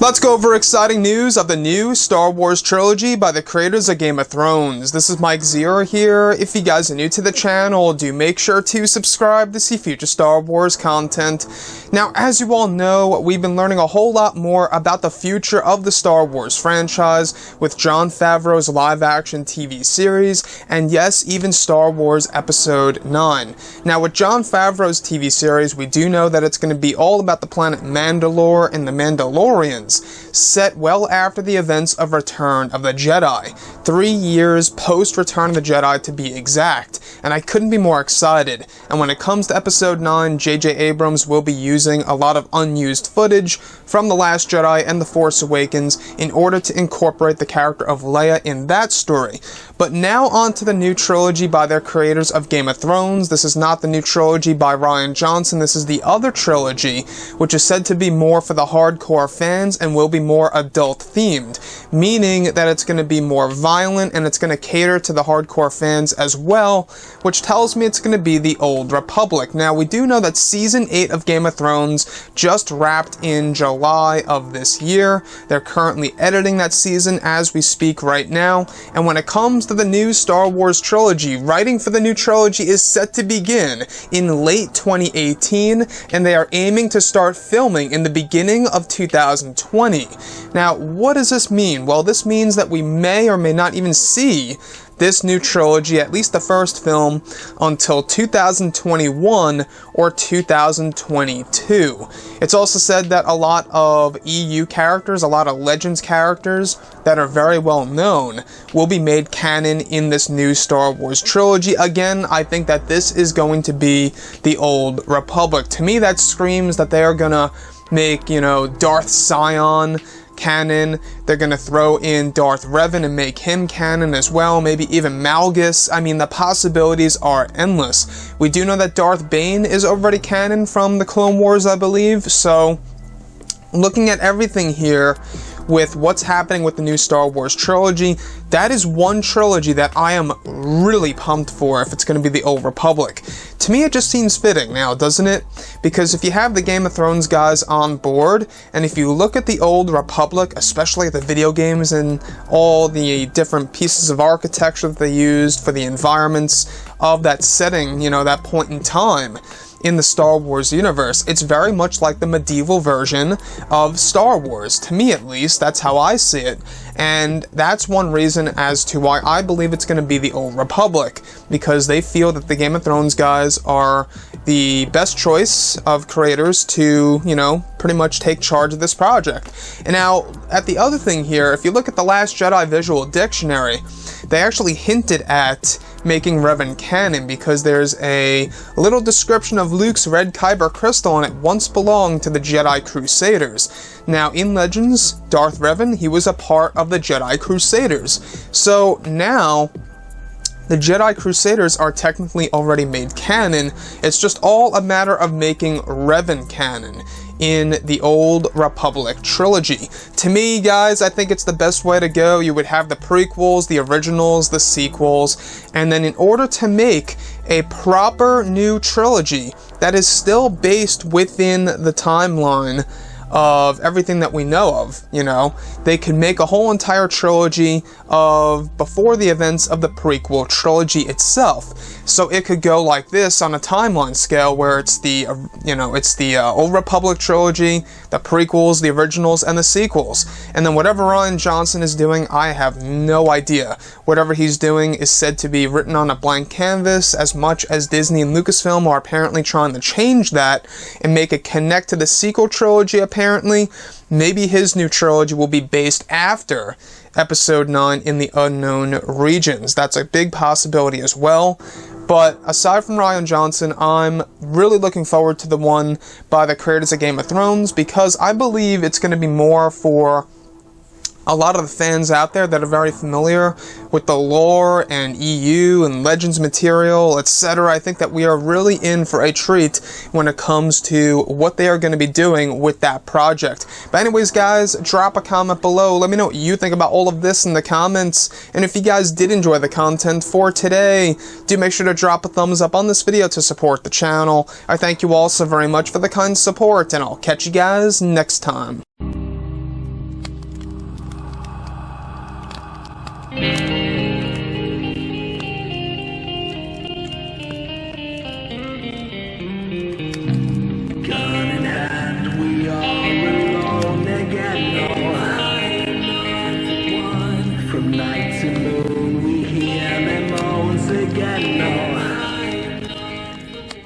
Let's go over exciting news of the new Star Wars trilogy by the creators of Game of Thrones. This is Mike Zero here. If you guys are new to the channel, do make sure to subscribe to see future Star Wars content. Now, as you all know, we've been learning a whole lot more about the future of the Star Wars franchise with Jon Favreau's live-action TV series, and yes, even Star Wars Episode 9. Now, with Jon Favreau's TV series, we do know that it's going to be all about the planet Mandalore and the Mandalorians, set well after the events of Return of the Jedi. 3 years post Return of the Jedi to be exact, and I couldn't be more excited. And when it comes to Episode 9, J.J. Abrams will be using a lot of unused footage from The Last Jedi and The Force Awakens in order to incorporate the character of Leia in that story. But now on to the new trilogy by their creators of Game of Thrones. This is not the new trilogy by Rian Johnson, this is the other trilogy, which is said to be more for the hardcore fans and will be more adult themed, meaning that it's going to be more violent and it's going to cater to the hardcore fans as well, which tells me it's going to be the Old Republic. Now, we do know that Season 8 of Game of Thrones just wrapped in July of this year. They're currently editing that season as we speak right now, and when it comes to the new Star Wars trilogy, writing for the new trilogy is set to begin in late 2018, and they are aiming to start filming in the beginning of 2020. Now, what does this mean? Well, this means that we may or may not even see this new trilogy, at least the first film, until 2021 or 2022. It's also said that a lot of EU characters, a lot of Legends characters that are very well known, will be made canon in this new Star Wars trilogy. Again, I think that this is going to be the Old Republic. To me, that screams that they are gonna make, Darth Sion canon. They're gonna throw in Darth Revan and make him canon as well, maybe even Malgus. I mean, the possibilities are endless. We do know that Darth Bane is already canon from the Clone Wars, I believe, so looking at everything here with what's happening with the new Star Wars trilogy, that is one trilogy that I am really pumped for if it's going to be the Old Republic. To me, it just seems fitting now, doesn't it? Because if you have the Game of Thrones guys on board, and if you look at the Old Republic, especially the video games and all the different pieces of architecture that they used for the environments of that setting, that point in time in the Star Wars universe, it's very much like the medieval version of Star Wars. To me, at least, that's how I see it. And that's one reason as to why I believe it's going to be the Old Republic, because they feel that the Game of Thrones guys are the best choice of creators to, pretty much take charge of this project. And now, at the other thing here, if you look at the Last Jedi Visual Dictionary, they actually hinted at making Revan canon, because there's a little description of Luke's red kyber crystal, and it once belonged to the Jedi Crusaders. Now, in Legends, Darth Revan, he was a part of the Jedi Crusaders. So now, the Jedi Crusaders are technically already made canon. It's just all a matter of making Revan canon in the Old Republic trilogy. To me, guys, I think it's the best way to go. You would have the prequels, the originals, the sequels, and then in order to make a proper new trilogy that is still based within the timeline of everything that we know of, they could make a whole entire trilogy of before the events of the prequel trilogy itself. So it could go like this on a timeline scale, where it's the, it's the Old Republic trilogy, the prequels, the originals, and the sequels. And then whatever Rian Johnson is doing, I have no idea. Whatever he's doing is said to be written on a blank canvas, as much as Disney and Lucasfilm are apparently trying to change that and make it connect to the sequel trilogy, apparently. Maybe his new trilogy will be based after Episode 9 in the Unknown Regions. That's a big possibility as well. But aside from Rian Johnson, I'm really looking forward to the one by the creators of Game of Thrones, because I believe it's going to be more for a lot of the fans out there that are very familiar with the lore and EU and Legends material, etc. I think that we are really in for a treat when it comes to what they are going to be doing with that project. But anyways, guys, drop a comment below. Let me know what you think about all of this in the comments. And if you guys did enjoy the content for today, do make sure to drop a thumbs up on this video to support the channel. I thank you all so very much for the kind support, and I'll catch you guys next time. nights alone.